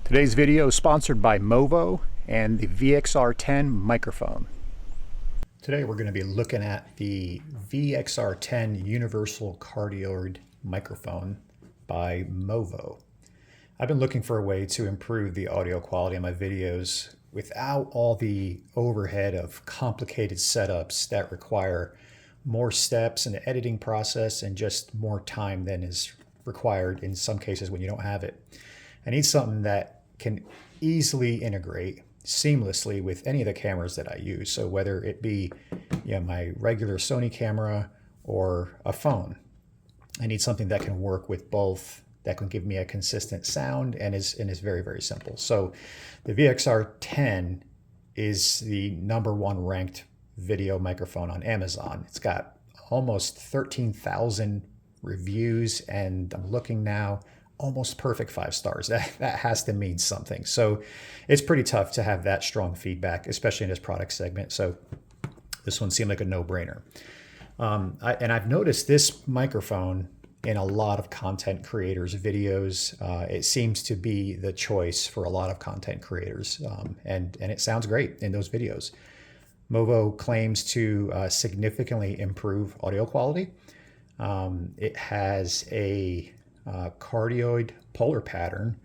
Today's video is sponsored by MOVO and the VXR10 microphone. Today we're going to be looking at the VXR10 Universal Cardioid microphone by MOVO. I've been looking for a way to improve the audio quality of my videos without all the overhead of complicated setups that require more steps in the editing process and just more time than is required in some cases when you don't have it. I need something that can easily integrate seamlessly with any of the cameras that I use. So whether it be my regular Sony camera or a phone, I need something that can work with both, that can give me a consistent sound and is very, very simple. So the VXR10 is the #1 ranked video microphone on Amazon. It's got almost 13,000 reviews, and I'm looking now, almost perfect 5 stars. That has to mean something. So it's pretty tough to have that strong feedback, especially in this product segment. So this one seemed like a no-brainer. And I've noticed this microphone in a lot of content creators' videos. It seems to be the choice for a lot of content creators, and it sounds great in those videos. MOVO claims to significantly improve audio quality. It has a cardioid polar pattern,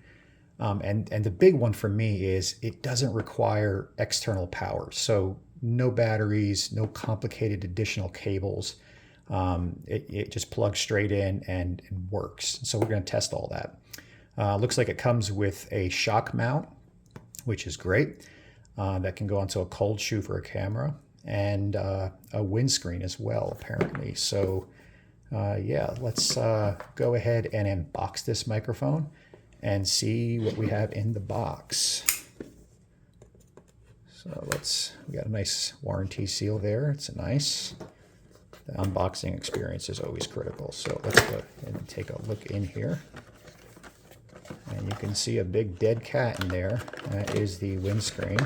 and the big one for me is it doesn't require external power. So no batteries, no complicated additional cables. It just plugs straight in and works. So we're going to test all that. Looks like it comes with a shock mount, which is great. That can go onto a cold shoe for a camera, and a windscreen as well, apparently. So yeah, let's go ahead and unbox this microphone and see what we have in the box. So we got a nice warranty seal there. It's nice. The unboxing experience is always critical. So let's go ahead and take a look in here. And you can see a big dead cat in there. That is the windscreen.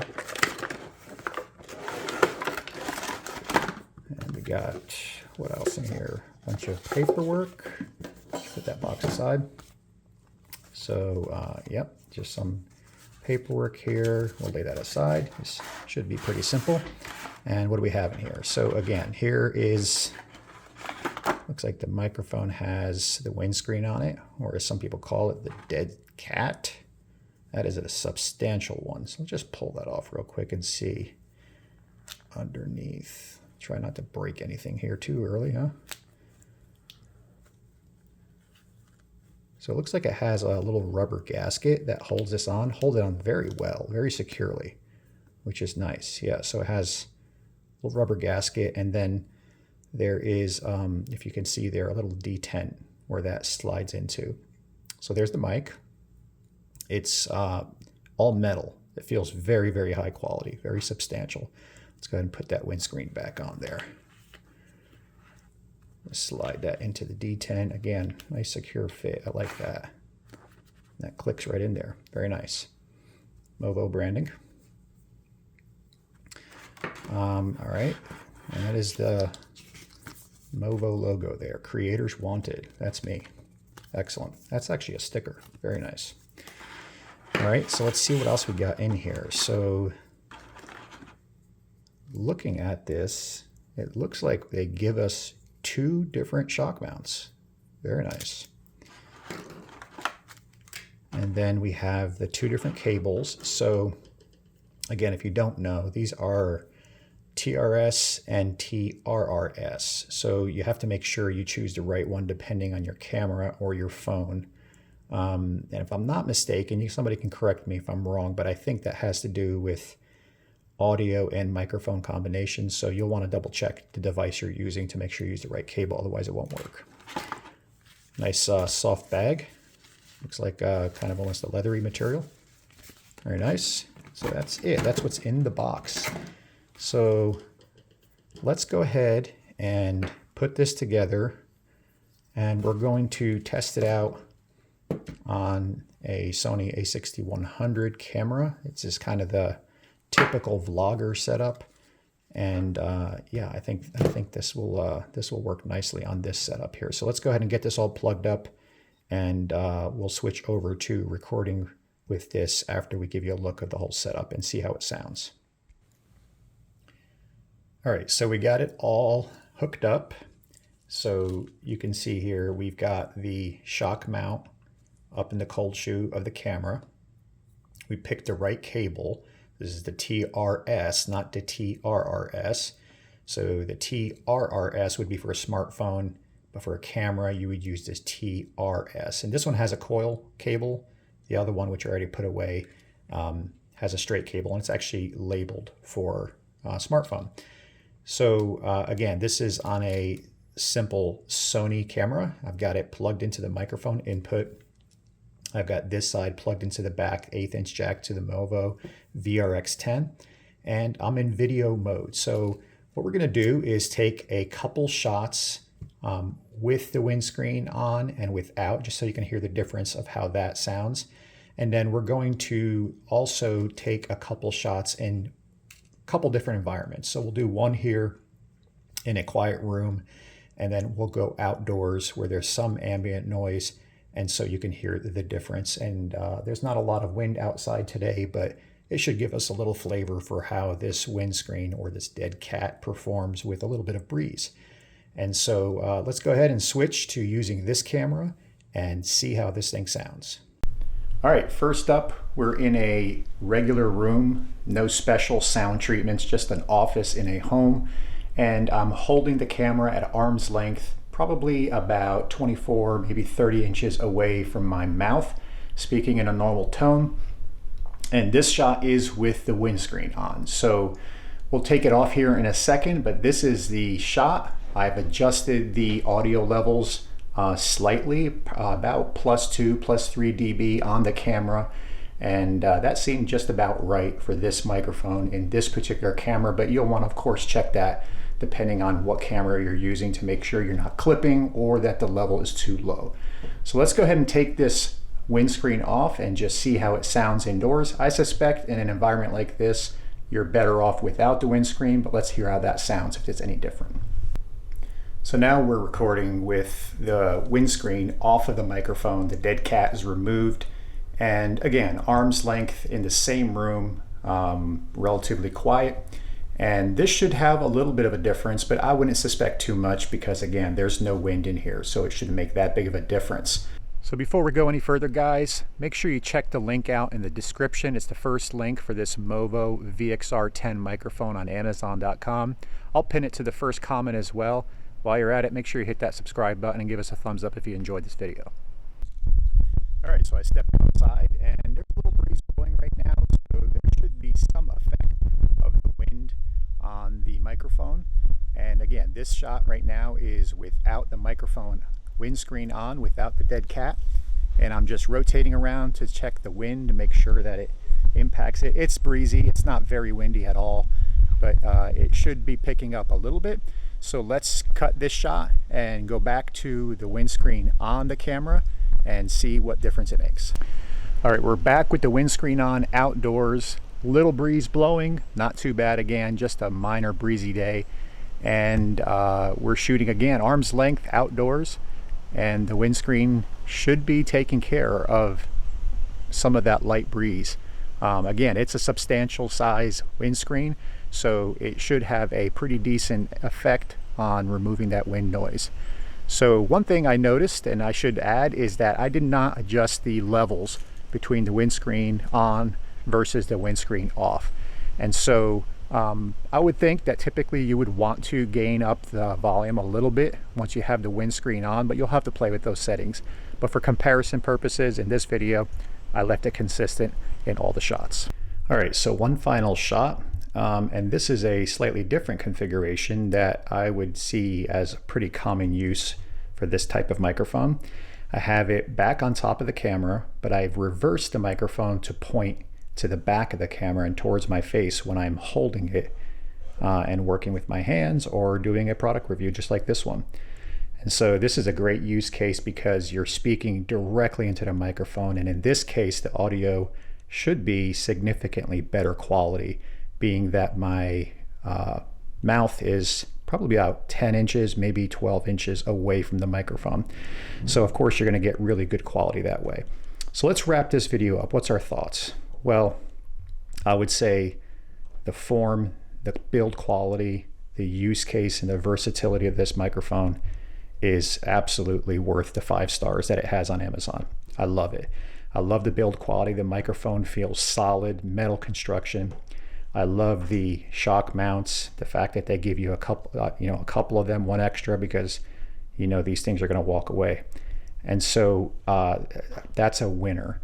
And we got, what else in here? Bunch of paperwork. Put that box aside. So yep, just some paperwork here. We'll lay that aside. This should be pretty simple. And what do we have in here? So again, here is, looks like the microphone has the windscreen on it, or as some people call it, the dead cat. That is a substantial one. So let's just pull that off real quick and see underneath. Try not to break anything here too early, huh? So it looks like it has a little rubber gasket that holds this on. Hold it on very well, very securely, which is nice. Yeah, so it has a little rubber gasket, and then there is, if you can see there, a little detent where that slides into. So there's the mic. It's all metal. It feels very, very high quality, very substantial. Let's go ahead and put that windscreen back on there. Slide that into the detent. Again, nice secure fit. I like that. That clicks right in there. Very nice. MOVO branding. All right. And that is the MOVO logo there. Creators wanted. That's me. Excellent. That's actually a sticker. Very nice. All right. So let's see what else we got in here. So looking at this, it looks like they give us 2 different shock mounts. Very nice. And then we have the 2 different cables. So again, if you don't know, these are TRS and TRRS. So you have to make sure you choose the right one depending on your camera or your phone. And if I'm not mistaken, somebody can correct me if I'm wrong, but I think that has to do with audio and microphone combinations. So you'll want to double check the device you're using to make sure you use the right cable, otherwise it won't work. Nice soft bag. Looks like kind of almost a leathery material. Very nice. So that's it. That's what's in the box. So let's go ahead and put this together, and we're going to test it out on a Sony a6100 camera. It's just kind of the typical vlogger setup, and yeah, I think this will work nicely on this setup here. So let's go ahead and get this all plugged up, and we'll switch over to recording with this after we give you a look at the whole setup and see how it sounds. All right, so we got it all hooked up. So you can see here we've got the shock mount up in the cold shoe of the camera. We picked the right cable. This is the TRS, not the TRRS. So the TRRS would be for a smartphone, but for a camera, you would use this TRS. And this one has a coil cable. The other one, which I already put away, has a straight cable, and it's actually labeled for smartphone. So again, this is on a simple Sony camera. I've got it plugged into the microphone input. I've got this side plugged into the back 1/8 inch jack to the MOVO VXR10, and I'm in video mode. So what we're gonna do is take a couple shots with the windscreen on and without, just so you can hear the difference of how that sounds. And then we're going to also take a couple shots in a couple different environments. So we'll do one here in a quiet room, and then we'll go outdoors where there's some ambient noise, and so you can hear the difference. And there's not a lot of wind outside today, but it should give us a little flavor for how this windscreen or this dead cat performs with a little bit of breeze. And so let's go ahead and switch to using this camera and see how this thing sounds. All right, first up, we're in a regular room, no special sound treatments, just an office in a home. And I'm holding the camera at arm's length, probably about 24, maybe 30 inches away from my mouth, speaking in a normal tone. And this shot is with the windscreen on. So we'll take it off here in a second, but this is the shot. I've adjusted the audio levels slightly, about +2, +3 dB on the camera. And that seemed just about right for this microphone in this particular camera, but you'll want to, of course, check that depending on what camera you're using to make sure you're not clipping or that the level is too low. So let's go ahead and take this windscreen off and just see how it sounds indoors. I suspect in an environment like this, you're better off without the windscreen, but let's hear how that sounds if it's any different. So now we're recording with the windscreen off of the microphone. The dead cat is removed. And again, arm's length in the same room, relatively quiet. And this should have a little bit of a difference, but I wouldn't suspect too much because again, there's no wind in here, so it shouldn't make that big of a difference. So before we go any further, guys, make sure you check the link out in the description. It's the first link for this MOVO VXR10 microphone on Amazon.com. I'll pin it to the first comment as well. While you're at it, make sure you hit that subscribe button and give us a thumbs up if you enjoyed this video. All right, so I stepped outside and there's a little breeze blowing right now, so there should be some effect of the wind on the microphone. And again, this shot right now is without the microphone windscreen on, without the dead cat. And I'm just rotating around to check the wind to make sure that it impacts it. It's breezy, it's not very windy at all, but it should be picking up a little bit. So let's cut this shot and go back to the windscreen on the camera and see what difference it makes. All right, we're back with the windscreen on outdoors. Little breeze blowing, not too bad again, just a minor breezy day. And we're shooting again, arm's length outdoors, and the windscreen should be taking care of some of that light breeze. Again, it's a substantial size windscreen, so it should have a pretty decent effect on removing that wind noise. So one thing I noticed, and I should add, is that I did not adjust the levels between the windscreen on versus the windscreen off. And so I would think that typically you would want to gain up the volume a little bit once you have the windscreen on, but you'll have to play with those settings. But for comparison purposes in this video, I left it consistent in all the shots. All right, so one final shot. And this is a slightly different configuration that I would see as pretty common use for this type of microphone. I have it back on top of the camera, but I've reversed the microphone to point to the back of the camera and towards my face when I'm holding it and working with my hands or doing a product review just like this one. And so this is a great use case because you're speaking directly into the microphone, and in this case the audio should be significantly better quality, being that my mouth is probably about 10 inches, maybe 12 inches away from the microphone. So of course you're going to get really good quality that way. So let's wrap this video up. What's our thoughts? Well, I would say the form, the build quality, the use case, and the versatility of this microphone is absolutely worth the 5 stars that it has on Amazon. I love it. I love the build quality. The microphone feels solid, metal construction. I love the shock mounts, the fact that they give you a couple of them, one extra, because these things are going to walk away. And so that's a winner.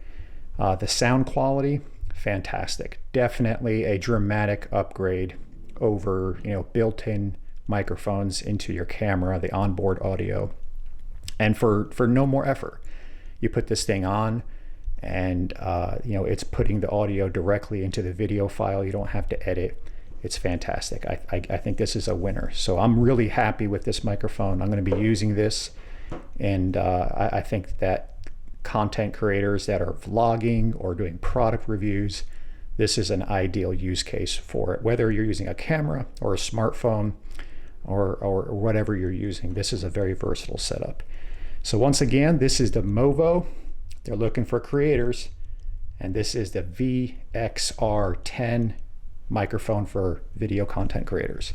The sound quality, fantastic. Definitely a dramatic upgrade over built-in microphones into your camera, the onboard audio, and for no more effort. You put this thing on, and it's putting the audio directly into the video file. You don't have to edit. It's fantastic. I think this is a winner. So I'm really happy with this microphone. I'm going to be using this, and I think that content creators that are vlogging or doing product reviews, this is an ideal use case for it. Whether you're using a camera or a smartphone or whatever you're using, this is a very versatile setup. So once again, this is the MOVO. They're looking for creators, and this is the VXR10 microphone for video content creators.